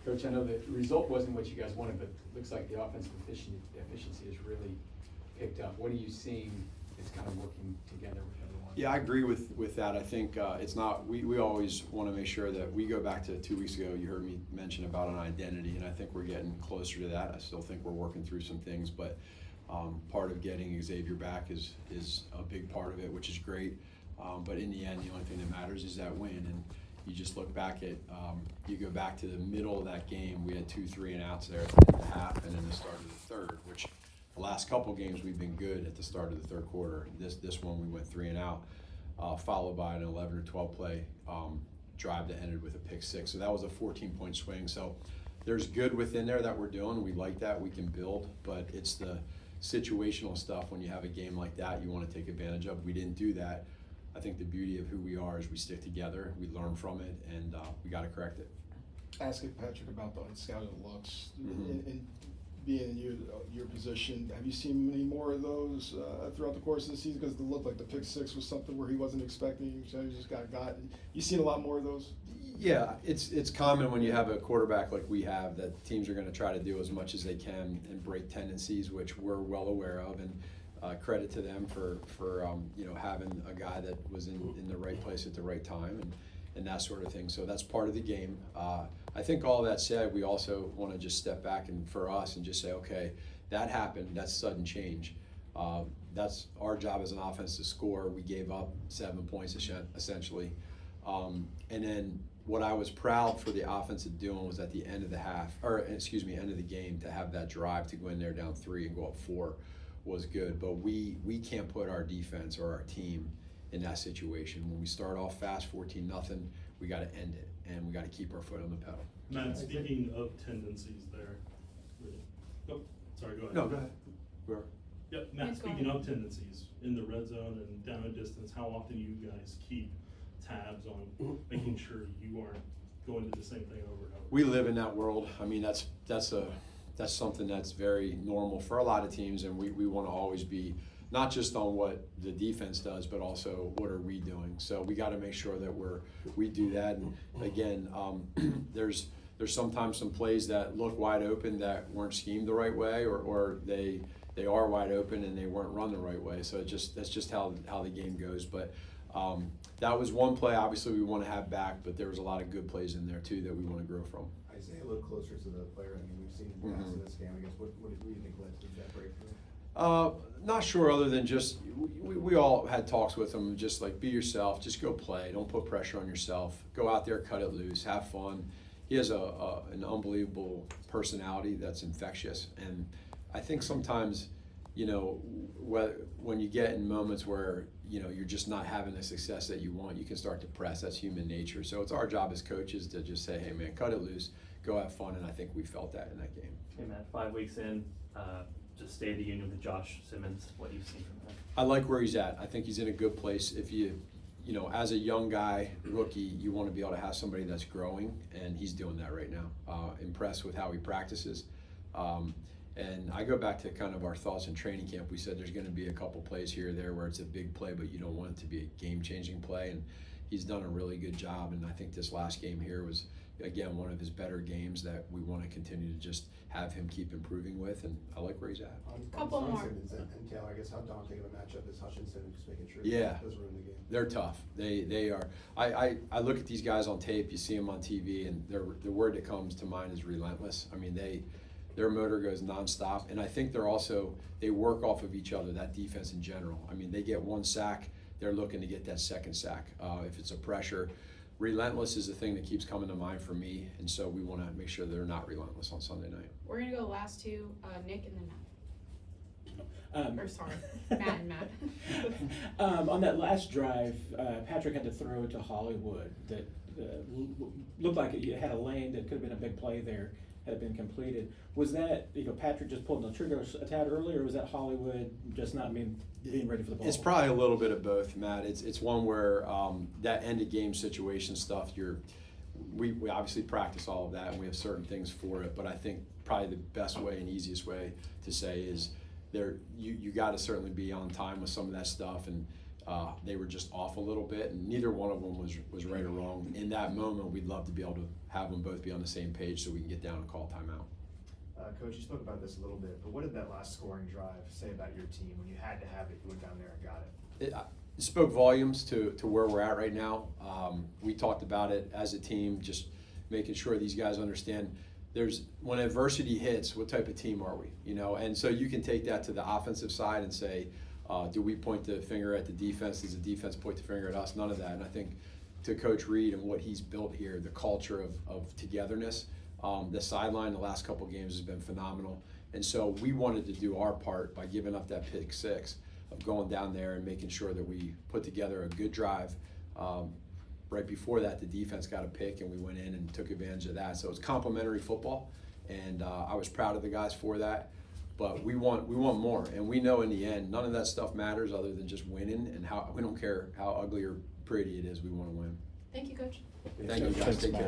Coach, I know the result wasn't what you guys wanted, but it looks like the offensive efficiency has really picked up. What are you seeing that's kind of working together with everyone? Yeah, I agree with that. I think it's not, we always want to make sure that we go back to 2 weeks ago, you heard me mention about an identity, and I think we're getting closer to that. I still think we're working through some things, but part of getting Xavier back is a big part of it, which is great. But in the end, the only thing that matters is that win. And you just look back at, you go back to the middle of that game, we had 2 3-and-outs there at the end of the half and then the start of the third, which the last couple games we've been good at the start of the third quarter. This one we went 3-and-out, followed by an 11 or 12 play drive that ended with a pick 6. So that was a 14-point swing. So there's good within there that we're doing. We like that, we can build, but it's the situational stuff when you have a game like that you want to take advantage of. We didn't do that. I think the beauty of who we are is we stick together, we learn from it, and we got to correct it. Asking Patrick about the unscouted looks, Mm-hmm. and being in your position, have you seen many more of those throughout the course of the season? Because it looked like the pick 6 was something where he wasn't expecting, so he just got. You seen a lot more of those? Yeah, it's common when you have a quarterback like we have that teams are going to try to do as much as they can and break tendencies, which we're well aware of, and credit to them for having a guy that was in the right place at the right time and that sort of thing. So that's part of the game. I think all that said, we also want to just step back and for us and just say, okay, that happened. That's sudden change. That's our job as an offense to score. We gave up 7 points essentially, and then what I was proud for the offense of doing was at the end of the end of the game to have that drive to go in there down 3 and go up 4 was good. But we can't put our defense or our team in that situation. When we start off fast, 14-0, we got to end it, and we got to keep our foot on the pedal. Matt, speaking of tendencies there, oh, sorry, go ahead. No, go ahead. Where? Yep, Matt, speaking of tendencies in the red zone and down a distance, how often do you guys keep tabs on making sure you aren't going to the same thing over and over? We live in that world. I mean, that's something that's very normal for a lot of teams, and we want to always be not just on what the defense does, but also what are we doing. So we got to make sure that we do that. And again, there's sometimes some plays that look wide open that weren't schemed the right way, or they are wide open and they weren't run the right way. So that's just how the game goes. But that was one play. Obviously, we want to have back, but there was a lot of good plays in there too that we want to grow from. Isaiah a little closer to the player. I mean, we've seen him pass in this game. I guess what do you think led to that breakthrough? Not sure, other than just we all had talks with him, just like be yourself, just go play, don't put pressure on yourself, go out there, cut it loose, have fun. He has an unbelievable personality that's infectious, and I think sometimes, when you get in moments where you're just not having the success that you want, you can start to press. That's human nature. So it's our job as coaches to just say, hey man, cut it loose, go have fun, and I think we felt that in that game. Hey Matt, 5 weeks in, just State of the Union with Josh Simmons, what you've seen from him? I like where he's at. I think he's in a good place. If as a young guy, rookie, you want to be able to have somebody that's growing, and he's doing that right now. Impressed with how he practices. And I go back to kind of our thoughts in training camp. We said there's going to be a couple plays here or there where it's a big play, but you don't want it to be a game-changing play. And he's done a really good job. And I think this last game here was, again, one of his better games that we want to continue to just have him keep improving with. And I like where he's at. Couple more. And Taylor, I guess how daunting of a matchup is Hutchinson just making sure Yeah. he doesn't ruin the game? They're tough. They are. I look at these guys on tape. You see them on TV, and the word that comes to mind is relentless. I mean, their motor goes nonstop, and I think they work off of each other. That defense in general. I mean, they get one sack, they're looking to get that second sack. If it's a pressure, relentless is the thing that keeps coming to mind for me, and so we want to make sure they're not relentless on Sunday night. We're gonna go last two, Nick and then Matt. Or sorry, Matt and Matt. On that last drive, Patrick had to throw it to Hollywood that looked like it had a lane that could have been a big play there had it been completed. Was that Patrick just pulling the trigger a tad early, or was that Hollywood just not being ready for the ball? It's probably a little bit of both, Matt. It's one where that end of game situation stuff. We obviously practice all of that, and we have certain things for it. But I think probably the best way and easiest way to say is you got to certainly be on time with some of that stuff. And they were just off a little bit, and neither one of them was right or wrong. In that moment, we'd love to be able to have them both be on the same page so we can get down and call timeout. Coach, you spoke about this a little bit, but what did that last scoring drive say about your team? When you had to have it, you went down there and got it. It spoke volumes to where we're at right now. We talked about it as a team, just making sure these guys understand when adversity hits, what type of team are we? You know, and so you can take that to the offensive side and say, do we point the finger at the defense? Does the defense point the finger at us? None of that. And I think to Coach Reed and what he's built here, the culture of togetherness, the sideline the last couple games has been phenomenal. And so we wanted to do our part by giving up that pick six, of going down there and making sure that we put together a good drive. Right before that, the defense got a pick, and we went in and took advantage of that. So it was complimentary football, and I was proud of the guys for that. But we want more, and we know in the end, none of that stuff matters other than just winning. And we don't care how ugly or pretty it is. We want to win. Thank you, Coach. Thank you guys. Take care.